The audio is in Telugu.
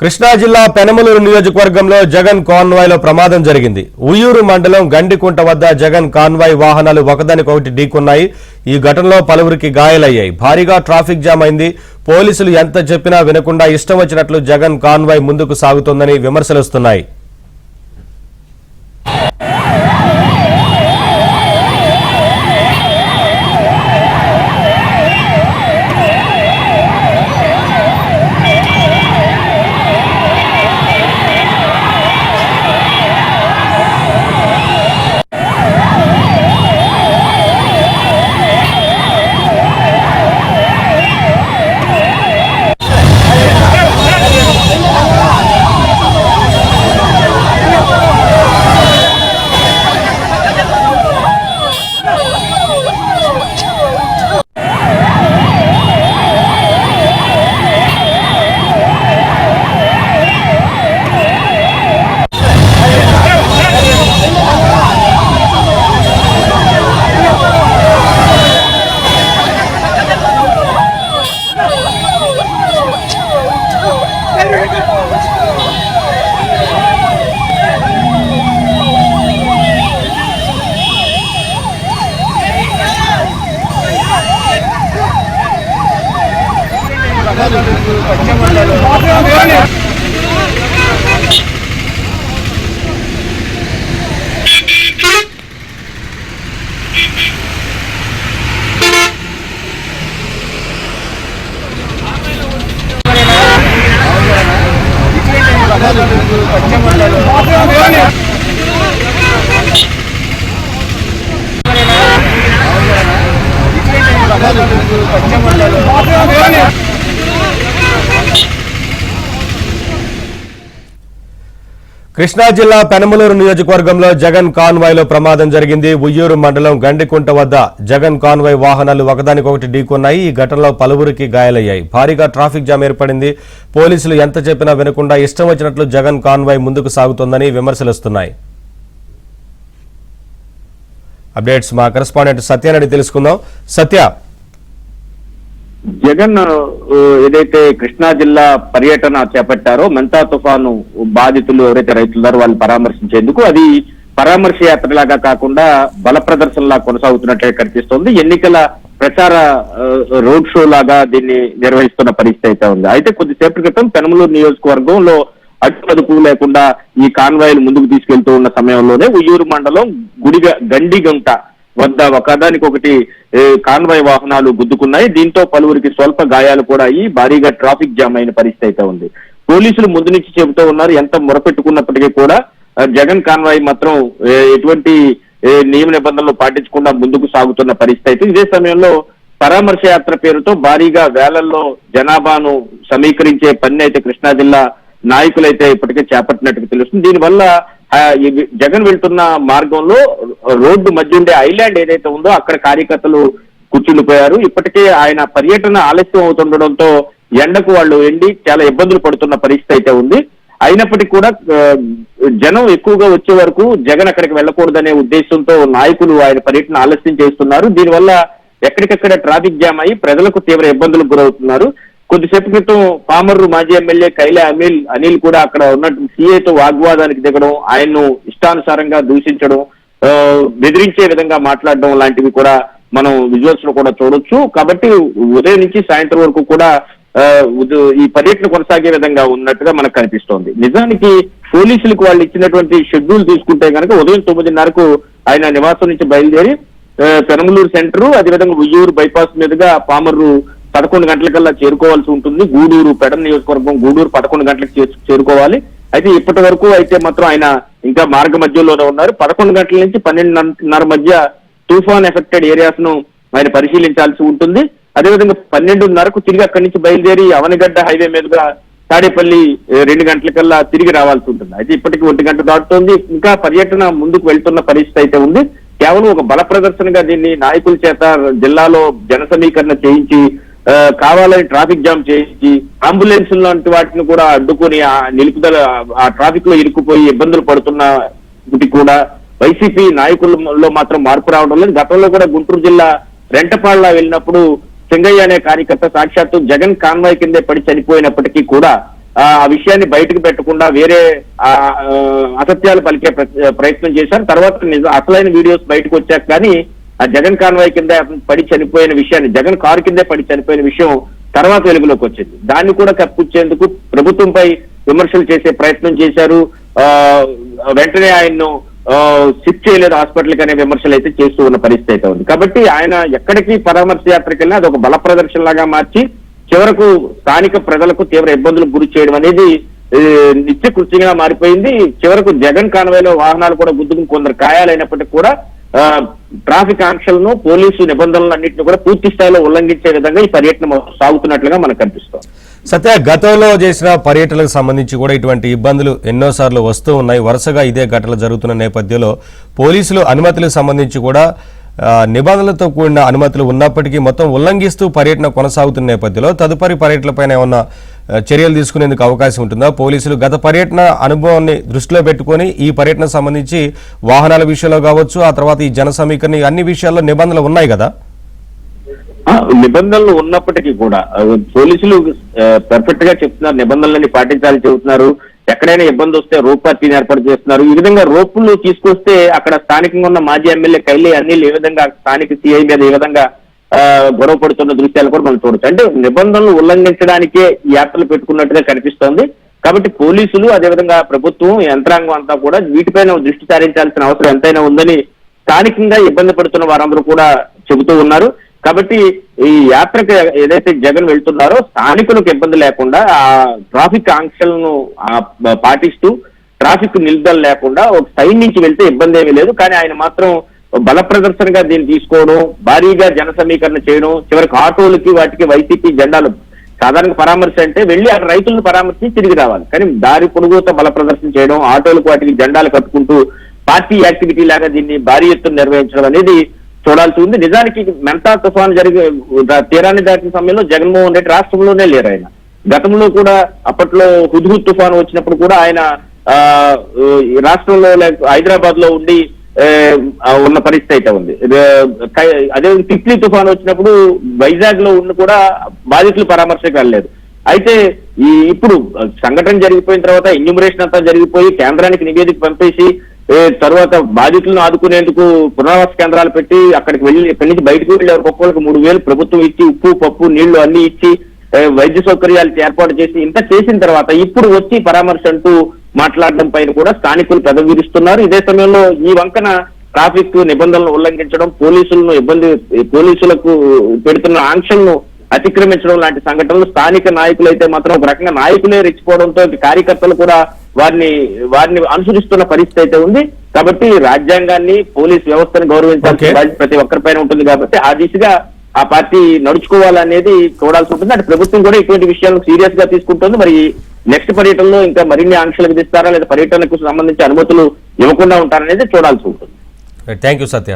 కృష్ణా జిల్లా పెనమలూరు నియోజకవర్గంలో జగన్ కాన్వాయ్లో ప్రమాదం జరిగింది. ఉయ్యూరు మండలం గండికుంట వద్ద జగన్ కాన్వాయ్ వాహనాలు ఒకదానికొకటి ఢీకొన్నాయి. ఈ ఘటనలో పలువురికి గాయాలయ్యాయి. భారీగా ట్రాఫిక్ జామ్ అయింది. పోలీసులు ఎంత చెప్పినా వినకుండా ఇష్టం వచ్చినట్లు జగన్ కాన్వాయ్ ముందుకు సాగుతోందని విమర్శలొస్తున్నాయి. కృష్ణా జిల్లా పెనమలూరు నియోజకవర్గంలో జగన్ కాన్వాయ్లో ప్రమాదం జరిగింది. ఉయ్యూరు మండలం గండికుంట వద్ద జగన్ కాన్వాయ్ వాహనాలు ఒకదానికొకటి ఢీకొన్నాయి. ఈ ఘటనలో పలువురికి గాయాలయ్యాయి. భారీగా ట్రాఫిక్ జామ్ ఏర్పడింది. పోలీసులు ఎంత చెప్పినా వినకుండా ఇష్టం వచ్చినట్లు జగన్ కాన్వాయ్ ముందుకు సాగుతోందని విమర్శలొస్తున్నాయి. అప్డేట్స్ మా కరెస్పాండెంట్ సత్యారెడ్డి తెలుసుకుందాం. సత్య, జగన్ ఏదైతే కృష్ణా జిల్లా పర్యటన చేపట్టారో మెంతా తుఫాను బాధితులు ఎవరైతే రైతులున్నారో వాళ్ళు పరామర్శించేందుకు, అది పరామర్శ యాత్రలాగా కాకుండా బల ప్రదర్శనలా కొనసాగుతున్నట్లే కనిపిస్తోంది. ఎన్నికల ప్రచార రోడ్ షో లాగా దీన్ని నిర్వహిస్తున్న పరిస్థితి అయితే ఉంది. అయితే కొద్దిసేపటి క్రితం పెనమలూరు నియోజకవర్గంలో అడ్డుపదుపు లేకుండా ఈ కాన్వాయ్లు ముందుకు తీసుకెళ్తూ ఉన్న సమయంలోనే ఉయ్యూరు మండలం గండిగుంట వద్ద ఒకదానికొకటి కాన్వాయ్ వాహనాలు గుద్దుకున్నాయి. దీంతో పలువురికి స్వల్ప గాయాలు కూడా అయ్యి భారీగా ట్రాఫిక్ జామ్ అయిన పరిస్థితి అయితే ఉంది. పోలీసులు ముందు నుంచి చెబుతూ ఉన్నారు, ఎంత మొరపెట్టుకున్నప్పటికీ కూడా జగన్ కాన్వాయ్ మాత్రం ఎటువంటి నియమ నిబంధనలు పాటించకుండా ముందుకు సాగుతున్న పరిస్థితి అయితే. ఇదే సమయంలో పరామర్శ యాత్ర పేరుతో భారీగా వేలల్లో జనాభాను సమీకరించే పని అయితే కృష్ణా జిల్లా నాయకులైతే ఇప్పటికే చేపట్టినట్టుగా తెలుస్తుంది. దీనివల్ల జగన్ వెళ్తున్న మార్గంలో రోడ్డు మధ్య ఉండే ఐలాండ్ ఏదైతే ఉందో అక్కడ కార్యకర్తలు కూర్చుండిపోయారు. ఇప్పటికే ఆయన పర్యటన ఆలస్యం అవుతుండడంతో ఎండకు వాళ్ళు ఎండి చాలా ఇబ్బందులు పడుతున్న పరిస్థితి అయితే ఉంది. అయినప్పటికీ కూడా జనం ఎక్కువగా వచ్చే వరకు జగన్ అక్కడికి వెళ్ళకూడదనే ఉద్దేశంతో నాయకులు ఆయన పర్యటన ఆలస్యం చేస్తున్నారు. దీనివల్ల ఎక్కడికక్కడ ట్రాఫిక్ జామ్ అయ్యి ప్రజలకు తీవ్ర ఇబ్బందులకు గురవుతున్నారు. కొద్దిసేపు క్రితం పామర్రు మాజీ ఎమ్మెల్యే కైలా అనిల్ కూడా అక్కడ ఉన్నట్టు సీఐతో వాగ్వాదానికి దిగడం, ఆయన్ను ఇష్టానుసారంగా దూషించడం, బెదిరించే విధంగా మాట్లాడడం లాంటివి కూడా మనం విజువల్స్ లో కూడా చూడొచ్చు. కాబట్టి ఉదయం నుంచి సాయంత్రం వరకు కూడా ఈ పర్యటన కొనసాగే విధంగా ఉన్నట్టుగా మనకు కనిపిస్తోంది. నిజానికి పోలీసులకు వాళ్ళు ఇచ్చినటువంటి షెడ్యూల్ తీసుకుంటే కనుక ఉదయం 9:30కు ఆయన నివాసం నుంచి బయలుదేరి పెనమలూరు సెంటర్, అదేవిధంగా ఉయ్యూరు బైపాస్ మీదుగా పామర్రు 11 గంటలకల్లా చేరుకోవాల్సి ఉంటుంది. గూడూరు పెడన్ నియోజకవర్గం గూడూరు 11 గంటలకు చేరుకోవాలి. అయితే ఇప్పటి వరకు అయితే మాత్రం ఆయన ఇంకా మార్గ మధ్యలోనే ఉన్నారు. 11 గంటల నుంచి 12:30 మధ్య తుఫాన్ ఎఫెక్టెడ్ ఏరియాస్ ను ఆయన పరిశీలించాల్సి ఉంటుంది. అదేవిధంగా 12:30కు తిరిగి అక్కడి నుంచి బయలుదేరి అవనగడ్డ హైవే మీదుగా తాడేపల్లి 2 గంటలకల్లా తిరిగి రావాల్సి ఉంటుంది. అయితే ఇప్పటికి 1 గంట దాటుతోంది. ఇంకా పర్యటన ముందుకు వెళ్తున్న పరిస్థితి అయితే ఉంది. కేవలం ఒక బల ప్రదర్శనగా దీన్ని నాయకుల చేత జిల్లాలో జన సమీకరణ చేయించి కావాలని ట్రాఫిక్ జామ్ చేయించి అంబులెన్స్ లాంటి వాటిని కూడా అడ్డుకుని ఆ నిలుపుదల ఆ ట్రాఫిక్ లో ఇరుక్కుపోయి ఇబ్బందులు పడుతున్న కూడా వైసీపీ నాయకుల్లో మాత్రం మార్పు రావడం లేదు. గతంలో కూడా గుంటూరు జిల్లా రెంటపాళ్ళ వెళ్ళినప్పుడు సింగయ్య అనే కార్యకర్త సాక్షాత్తు జగన్ కాన్వాయ్ కిందే పడి చనిపోయినప్పటికీ కూడా ఆ విషయాన్ని బయటకు పెట్టకుండా వేరే అసత్యాలు పలికే ప్రయత్నం చేశారు. తర్వాత అసలైన వీడియోస్ బయటకు వచ్చాక కానీ ఆ జగన్ కాన్వాయ్ కింద పడి చనిపోయిన విషయాన్ని, జగన్ కారు కిందే పడి చనిపోయిన విషయం తర్వాత వెలుగులోకి వచ్చింది. దాన్ని కూడా కప్పిచ్చేందుకు ప్రభుత్వంపై విమర్శలు చేసే ప్రయత్నం చేశారు. వెంటనే ఆయన్ను షిఫ్ట్ చేయలేదు హాస్పిటల్కి అనే విమర్శలు అయితే చేస్తూ ఉన్న పరిస్థితి అయితే ఉంది. కాబట్టి ఆయన ఎక్కడికి పరామర్శ యాత్రకి వెళ్ళినా అది ఒక బల ప్రదర్శన లాగా మార్చి చివరకు స్థానిక ప్రజలకు తీవ్ర ఇబ్బందులకు గురి చేయడం అనేది నిత్యకృత్యంగా మారిపోయింది. చివరకు జగన్ కాన్వాయ్లో వాహనాలు కూడా గుద్దుకుని కొందరు గాయాలైనప్పటికీ కూడా ట్రాఫిక్ ఆంక్షలను, పోలీసు నిబంధనలు అన్నింటినీ కూడా పూర్తి స్థాయిలో ఉల్లంఘించే విధంగా ఈ పర్యటన సాగుతున్నట్లుగా మనకు కనిపిస్తోంది. సత్య, గతంలో చేసిన పర్యటనలకు సంబంధించి కూడా ఇటువంటి ఇబ్బందులు ఎన్నోసార్లు వస్తూ ఉన్నాయి. వరుసగా ఇదే ఘటనలు జరుగుతున్న నేపథ్యంలో పోలీసులు అనుమతులకు సంబంధించి కూడా నిబంధనలతో కూడిన అనుమతులు ఉన్నప్పటికీ మొత్తం ఉల్లంఘిస్తూ పర్యటన కొనసాగుతున్న నేపథ్యంలో తదుపరి పర్యటనపైన ఏమన్నా చర్యలు తీసుకునేందుకు అవకాశం ఉంటుందా? పోలీసులు గత పర్యటన అనుభవాన్ని దృష్టిలో పెట్టుకొని ఈ పర్యటనకు సంబంధించి వాహనాల విషయంలో కావచ్చు, ఆ తర్వాత ఈ జన సమీకరణ అన్ని విషయాల్లో నిబంధనలు ఉన్నాయి కదా? నిబంధనలు ఉన్నప్పటికీ కూడా పోలీసులు పర్ఫెక్ట్ గా చెప్తున్నారు, నిబంధనలన్నీ పాటించాలని చెబుతున్నారు. ఎక్కడైనా ఇబ్బంది వస్తే రోప్ పార్టీని ఏర్పాటు చేస్తున్నారు. ఈ విధంగా రోపులు తీసుకొస్తే అక్కడ స్థానికంగా ఉన్న మాజీ ఎమ్మెల్యే కైలే అనిల్ ఏ విధంగా స్థానిక సిఐ మీద ఏ విధంగా గొడవ పడుతున్న దృశ్యాలు కూడా మనం చూడొచ్చు. అంటే నిబంధనలు ఉల్లంఘించడానికే ఈ యాత్రలు పెట్టుకున్నట్టుగా కనిపిస్తోంది. కాబట్టి పోలీసులు అదేవిధంగా ప్రభుత్వం యంత్రాంగం అంతా కూడా వీటిపైన దృష్టి సారించాల్సిన అవసరం ఎంతైనా ఉందని స్థానికంగా ఇబ్బంది పడుతున్న వారందరూ కూడా చెబుతూ ఉన్నారు. కాబట్టి ఈ యాత్రకు ఏదైతే జగన్ వెళ్తున్నారో స్థానికులకు ఇబ్బంది లేకుండా ఆ ట్రాఫిక్ ఆంక్షలను పాటిస్తూ ట్రాఫిక్ నిలుదల లేకుండా ఒక సైడ్ నుంచి వెళ్తే ఇబ్బంది ఏమీ లేదు. కానీ ఆయన మాత్రం బల ప్రదర్శనగా దీన్ని తీసుకోవడం, భారీగా జన సమీకరణ చేయడం, చివరికి ఆటోలకి వాటికి వైసీపీ జెండాలు, సాధారణ పరామర్శ అంటే వెళ్లి అక్కడ రైతులను పరామర్శించి తిరిగి రావాలి. కానీ దారి పొడుగుతో బల ప్రదర్శన చేయడం, ఆటోలకు వాటికి జెండాలు కట్టుకుంటూ పార్టీ యాక్టివిటీ లాగా దీన్ని భారీ ఎత్తున నిర్వహించడం అనేది చూడాల్సి ఉంది. నిజానికి మెంతా తుఫాను తీరాన్ని దాటిన సమయంలో జగన్మోహన్ రెడ్డి రాష్ట్రంలోనే లేరు. ఆయన గతంలో కూడా అప్పట్లో హుద్హుద్ తుఫాను వచ్చినప్పుడు కూడా ఆయన రాష్ట్రంలో హైదరాబాద్ లో ఉండి ఉన్న పరిస్థితి అయితే ఉంది. అదే తిట్లీ తుఫాను వచ్చినప్పుడు వైజాగ్ లో ఉండి కూడా బాధితులు పరామర్శకు వెళ్ళలేదు. అయితే ఇప్పుడు సంఘటన జరిగిపోయిన తర్వాత ఎన్యూమరేషన్ అంతా జరిగిపోయి కేంద్రానికి నివేదిక పంపేసి తర్వాత బాధితులను ఆదుకునేందుకు పునరావాస కేంద్రాలు పెట్టి అక్కడికి వెళ్ళి ఇక్కడి నుంచి బయటకు వెళ్ళి ఒక్కొక్కరికి 3,000 ప్రభుత్వం ఇచ్చి ఉప్పు, పప్పు, నీళ్లు అన్ని ఇచ్చి వైద్య సౌకర్యాలు ఏర్పాటు చేసి ఇంత చేసిన తర్వాత ఇప్పుడు వచ్చి పరామర్శ అంటూ మాట్లాడడం పైన కూడా స్థానికులు పెదవిరుస్తున్నారు. ఇదే సమయంలో ఈ వంకన ట్రాఫిక్ నిబంధనలను ఉల్లంఘించడం, పోలీసులకు పెడుతున్న ఆంక్షలను అతిక్రమించడం లాంటి సంఘటనలు స్థానిక నాయకులు అయితే మాత్రం ఒక రకంగా నాయకులే రెచ్చిపోవడంతో కార్యకర్తలు కూడా వారిని అనుసరిస్తున్న పరిస్థితి అయితే ఉంది. కాబట్టి రాజ్యాంగాన్ని, పోలీస్ వ్యవస్థను గౌరవించాల్సిన బాధ్యత ప్రతి ఒక్కరిపైన ఉంటుంది. కాబట్టి ఆ దిశగా ఆ పార్టీ నడుచుకోవాలనేది చూడాల్సి ఉంటుంది. అంటే ప్రభుత్వం కూడా ఇటువంటి విషయాలను సీరియస్ గా తీసుకుంటుంది. మరి నెక్స్ట్ పర్యటనలో ఇంకా మరిన్ని ఆంక్షలు విధిస్తారా లేదా పర్యటనకు సంబంధించి అనుమతులు ఇవ్వకుండా ఉంటారనేది చూడాల్సి ఉంటుంది. Thank you Satya.